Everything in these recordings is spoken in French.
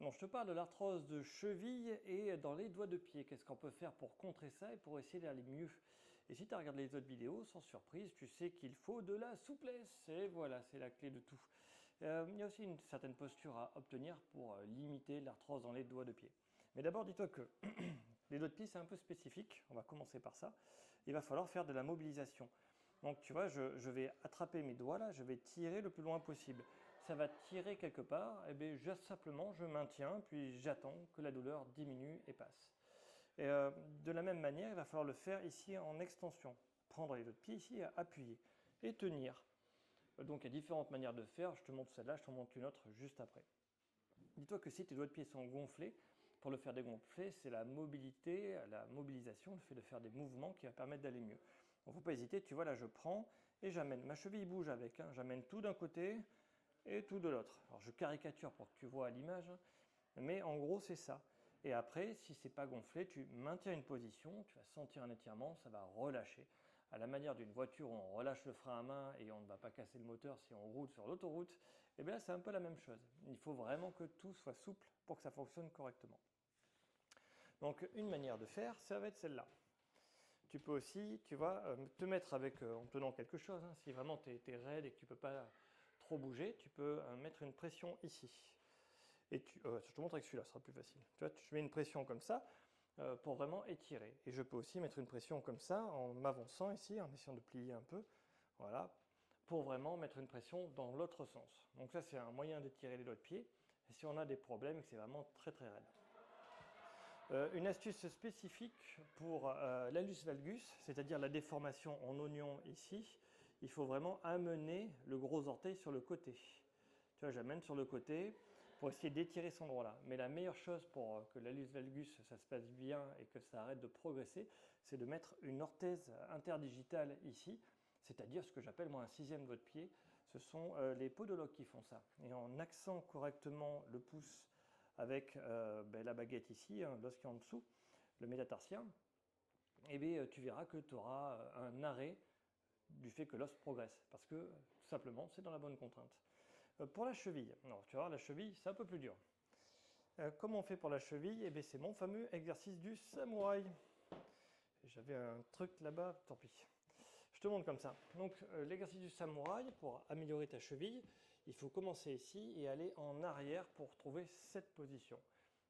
Bon, je te parle de l'arthrose de cheville et dans les doigts de pied. Qu'est-ce qu'on peut faire pour contrer ça et pour essayer d'aller mieux? Et si tu as regardé les autres vidéos, sans surprise, tu sais qu'il faut de la souplesse. Et voilà, c'est la clé de tout. Il y a aussi une certaine posture à obtenir pour limiter l'arthrose dans les doigts de pied. Mais d'abord, dis-toi que les doigts de pied, c'est un peu spécifique. On va commencer par ça. Il va falloir faire de la mobilisation. Donc tu vois, je vais attraper mes doigts là, je vais tirer le plus loin possible. Ça va tirer quelque part, et bien simplement je maintiens, puis j'attends que la douleur diminue et passe. Et de la même manière, il va falloir le faire ici en extension. Prendre les deux pieds ici, appuyer et tenir. Donc il y a différentes manières de faire, je te montre celle-là, je te montre une autre juste après. Dis-toi que si tes doigts de pied sont gonflés, pour le faire dégonfler, c'est la mobilité, la mobilisation, le fait de faire des mouvements qui va permettre d'aller mieux. Donc il ne faut pas hésiter, tu vois là je prends et j'amène, ma cheville bouge avec, j'amène tout d'un côté et tout de l'autre. Alors je caricature pour que tu vois à l'image, mais en gros c'est ça. Et après, si c'est pas gonflé, tu maintiens une position, tu vas sentir un étirement, ça va relâcher. À la manière d'une voiture où on relâche le frein à main et on ne va pas casser le moteur si on roule sur l'autoroute, et bien là c'est un peu la même chose. Il faut vraiment que tout soit souple pour que ça fonctionne correctement. Donc une manière de faire, ça va être celle-là. Tu peux aussi, tu vois, te mettre avec, en tenant quelque chose, si vraiment tu es raide et que tu ne peux pas trop bouger, tu peux mettre une pression ici. Et je te montre avec celui-là, ce sera plus facile. Tu vois, je mets une pression comme ça pour vraiment étirer. Et je peux aussi mettre une pression comme ça en m'avançant ici, en essayant de plier un peu, voilà, pour vraiment mettre une pression dans l'autre sens. Donc ça, c'est un moyen d'étirer les doigts de pied. Et si on a des problèmes, c'est vraiment très très raide. Une astuce spécifique pour l'allus valgus, c'est-à-dire la déformation en oignon ici, il faut vraiment amener le gros orteil sur le côté. Tu vois, j'amène sur le côté pour essayer d'étirer cet endroit-là. Mais la meilleure chose pour que l'allus valgus ça se passe bien et que ça arrête de progresser, c'est de mettre une orthèse interdigitale ici, c'est-à-dire ce que j'appelle moi un sixième doigt de pied. Ce sont les podologues qui font ça. Et en axant correctement le pouce avec la baguette ici, l'os qui est en dessous, le métatarsien, et tu verras que tu auras un arrêt du fait que l'os progresse, parce que tout simplement c'est dans la bonne contrainte. Pour la cheville, alors, tu vois, la cheville c'est un peu plus dur. Comment on fait pour la cheville? C'est mon fameux exercice du samouraï. J'avais un truc là-bas, tant pis. Je te montre comme ça. Donc l'exercice du samouraï, pour améliorer ta cheville, il faut commencer ici et aller en arrière pour trouver cette position.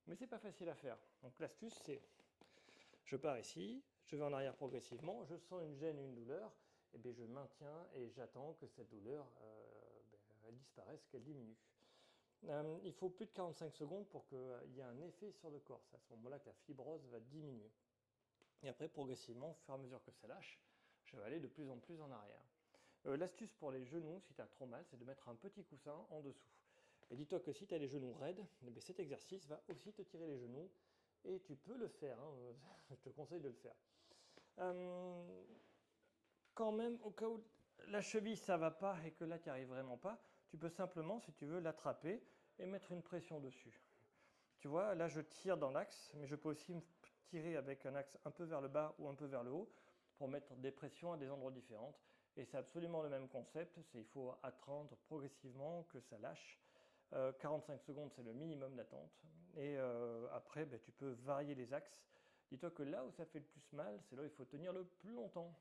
Mais c'est pas facile à faire. Donc l'astuce c'est, je pars ici, je vais en arrière progressivement, je sens une gêne, une douleur, et je maintiens et j'attends que cette douleur elle disparaisse, qu'elle diminue. Il faut plus de 45 secondes pour qu'il y ait un effet sur le corps. C'est à ce moment-là que la fibrose va diminuer. Et après, progressivement, au fur et à mesure que ça lâche, je vais aller de plus en plus en arrière. L'astuce pour les genoux, si tu as trop mal, c'est de mettre un petit coussin en dessous. Et dis-toi que si tu as les genoux raides, cet exercice va aussi te tirer les genoux. Et tu peux le faire, je te conseille de le faire. Quand même, au cas où la cheville ça va pas et que là tu n'y arrives vraiment pas, tu peux simplement, si tu veux, l'attraper et mettre une pression dessus. Tu vois, là je tire dans l'axe, mais je peux aussi me tirer avec un axe un peu vers le bas ou un peu vers le haut pour mettre des pressions à des endroits différents. Et c'est absolument le même concept, il faut attendre progressivement que ça lâche. 45 secondes c'est le minimum d'attente. Et après tu peux varier les axes. Dis-toi que là où ça fait le plus mal, c'est là où il faut tenir le plus longtemps.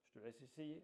Je te laisse essayer.